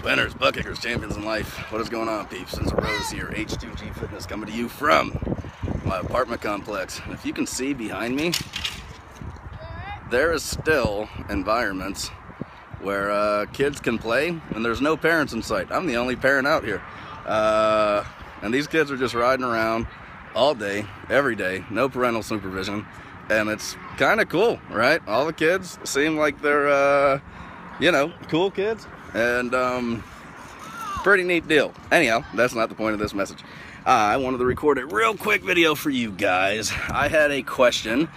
Winners, butt kickers, champions in life. What is going on, peeps? Since Rose here, H2G Fitness, coming to you from my apartment complex. And if you can see behind me, there is still environments where kids can play and there's no parents in sight. I'm the only parent out here. And these kids are just riding around all day, every day, no parental supervision. And it's kind of cool, right? All the kids seem like they're, you know, cool kids. And pretty neat deal. Anyhow, that's not the point of this message. I wanted to record a real quick video for you guys. I had a question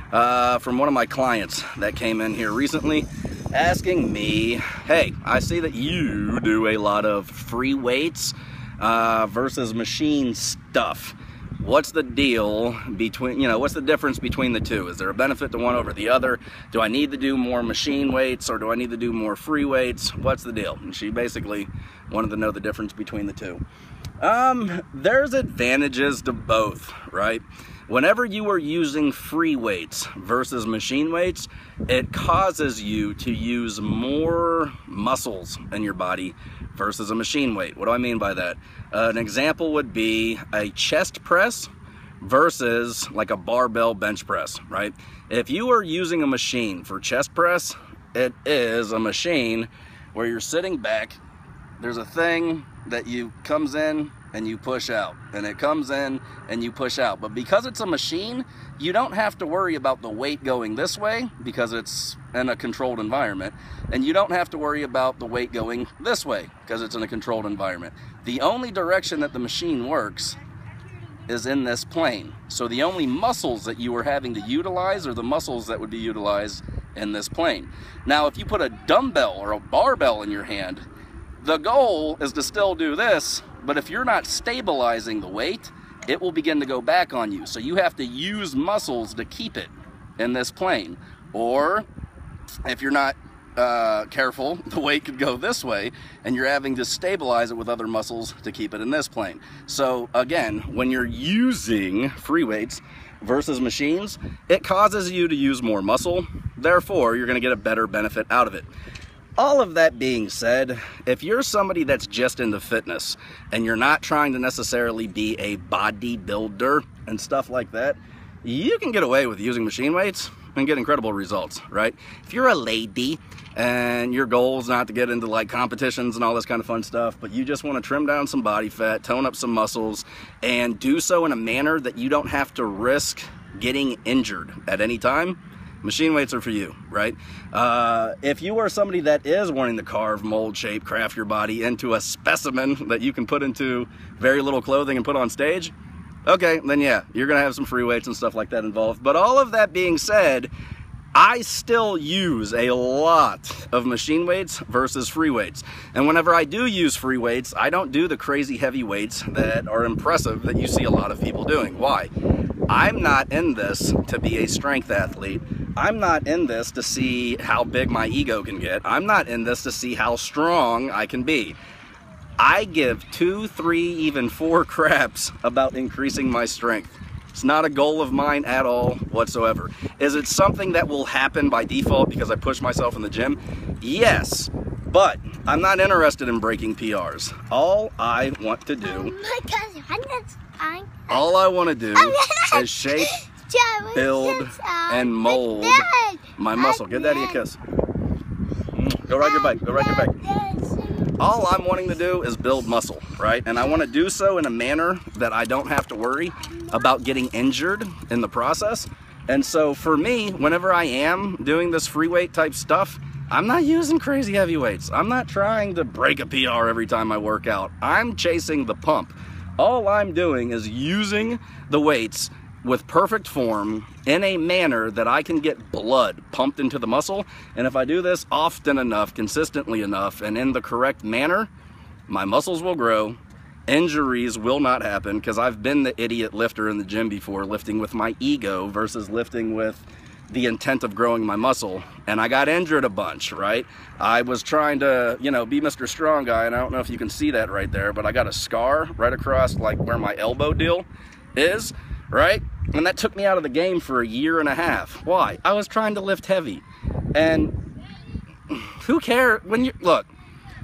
from one of my clients that came in here recently asking me, hey, I see that you do a lot of free weights versus machine stuff. What's the deal between, what's the difference between the two? Is there a benefit to one over the other? Do I need to do more machine weights or do I need to do more free weights? What's the deal? And she basically wanted to know the difference between the two. There's advantages to both, right? Whenever you are using free weights versus machine weights, it causes you to use more muscles in your body versus a machine weight. What do I mean by that? An example would be a chest press versus like a barbell bench press, right? If you are using a machine for chest press, it is a machine where you're sitting back. There's a thing that comes in and you push out, and it comes in and you push out. But because it's a machine, you don't have to worry about the weight going this way because it's in a controlled environment, and you don't have to worry about the weight going this way because it's in a controlled environment. The only direction that the machine works is in this plane. So the only muscles that you are having to utilize are the muscles that would be utilized in this plane. Now, if you put a dumbbell or a barbell in your hand, the goal is to still do this, but if you're not stabilizing the weight, it will begin to go back on you. So you have to use muscles to keep it in this plane. Or if you're not careful, the weight could go this way and you're having to stabilize it with other muscles to keep it in this plane. So again, when you're using free weights versus machines, it causes you to use more muscle. Therefore, you're gonna get a better benefit out of it. All of that being said, if you're somebody that's just into fitness and you're not trying to necessarily be a bodybuilder and stuff like that, you can get away with using machine weights and get incredible results, right? If you're a lady and your goal is not to get into like competitions and all this kind of fun stuff, but you just want to trim down some body fat, tone up some muscles, and do so in a manner that you don't have to risk getting injured at any time, machine weights are for you, right? If you are somebody that is wanting to carve, mold, shape, craft your body into a specimen that you can put into very little clothing and put on stage, okay, then yeah, you're gonna have some free weights and stuff like that involved. But all of that being said, I still use a lot of machine weights versus free weights. And whenever I do use free weights, I don't do the crazy heavy weights that are impressive that you see a lot of people doing. Why? I'm not in this to be a strength athlete. I'm not in this to see how big my ego can get. I'm not in this to see how strong I can be. I give 2, 3, even 4 craps about increasing my strength. It's not a goal of mine at all whatsoever. Is it something that will happen by default because I push myself in the gym? Yes, but I'm not interested in breaking PRs. All I want to do is shape, build, and mold my muscle. Give Daddy a kiss. Go ride your bike. Go ride your bike. All I'm wanting to do is build muscle, right? And I want to do so in a manner that I don't have to worry about getting injured in the process. And so for me, whenever I am doing this free weight type stuff, I'm not using crazy heavy weights. I'm not trying to break a PR every time I work out. I'm chasing the pump. All I'm doing is using the weights with perfect form in a manner that I can get blood pumped into the muscle. And if I do this often enough, consistently enough, and in the correct manner, my muscles will grow. Injuries will not happen because I've been the idiot lifter in the gym before, lifting with my ego versus lifting with the intent of growing my muscle, and I got injured a bunch, right? I was trying to, be Mr. Strong Guy, and I don't know if you can see that right there, but I got a scar right across like where my elbow deal is, right? And that took me out of the game for 1.5 years. Why? I was trying to lift heavy. And who cares when you look,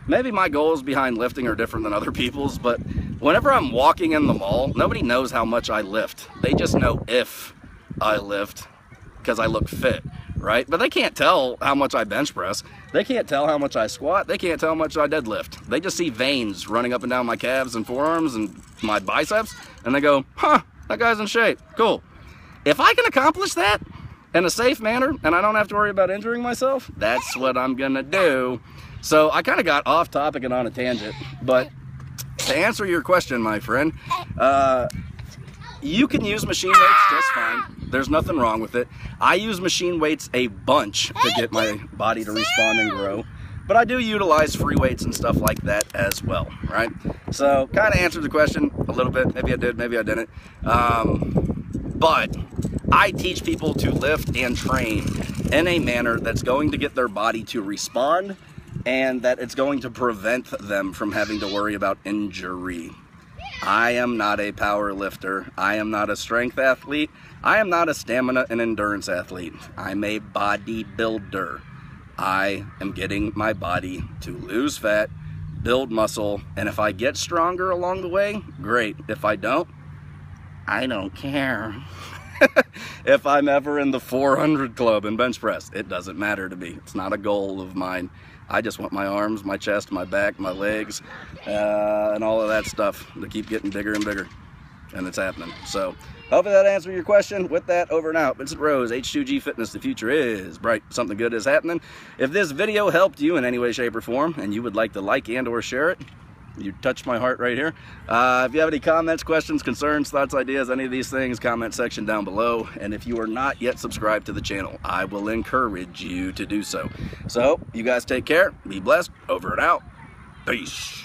maybe my goals behind lifting are different than other people's, but whenever I'm walking in the mall, nobody knows how much I lift. They just know if I lift because I look fit, right? But they can't tell how much I bench press. They can't tell how much I squat. They can't tell how much I deadlift. They just see veins running up and down my calves and forearms and my biceps, and they go, huh, that guy's in shape, cool. If I can accomplish that in a safe manner and I don't have to worry about injuring myself, that's what I'm gonna do. So I kind of got off topic and on a tangent, but to answer your question, my friend, you can use machine weights just fine. There's nothing wrong with it. I use machine weights a bunch to get my body to respond and grow, but I do utilize free weights and stuff like that as well, right? So kind of answered the question a little bit. Maybe I did, maybe I didn't. But I teach people to lift and train in a manner that's going to get their body to respond and that it's going to prevent them from having to worry about injury. I am not a power lifter. I am not a strength athlete. I am not a stamina and endurance athlete. I'm a bodybuilder. I am getting my body to lose fat, build muscle, and if I get stronger along the way, great. If I don't care. If I'm ever in the 400 club in bench press, it doesn't matter to me. It's not a goal of mine. I just want my arms, my chest, my back, my legs, and all of that stuff to keep getting bigger and bigger. And it's happening. So hopefully that answered your question. With that, over and out. Vincent Rose, H2G Fitness. The future is bright. Something good is happening. If this video helped you in any way, shape, or form, and you would like to like and or share it, you touched my heart right here. If you have any comments, questions, concerns, thoughts, ideas, any of these things, comment section down below. And if you are not yet subscribed to the channel, I will encourage you to do so. So you guys take care, be blessed, over and out, peace.